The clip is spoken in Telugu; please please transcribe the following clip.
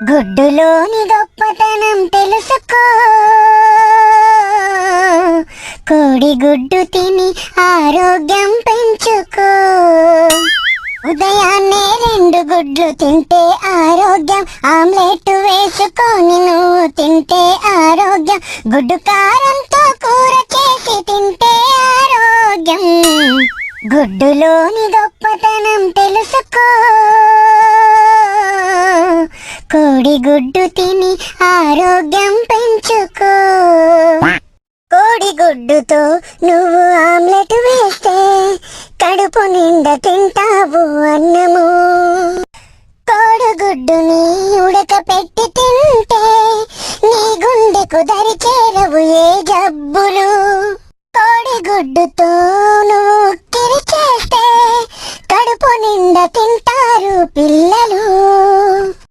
గుడ్డులోని గొప్పతనం తెలుసుకో. కోడి గుడ్డు తిని ఆరోగ్యం పెంచుకో. ఉదయాన్నే 2 గుడ్లు తింటే ఆరోగ్యం. ఆమ్లెట్ వేసుకొని నువ్వు తింటే ఆరోగ్యం. గుడ్డు కారంతో కూర చేసి తింటే ఆరోగ్యం. గుడ్డులోని గొప్పతనం తెలుసుకో. కోడి గుడ్డు తిని ఆరోగ్యం పెంచుకో. కోడి గుడ్డుతో నువ్వు ఆమ్లెట్ వేస్తే కడుపు నిండా తింటావు అన్నము. కోడిగుడ్డుని ఉడకపెట్టి తింటే నీ గుండెకు ధైర్యం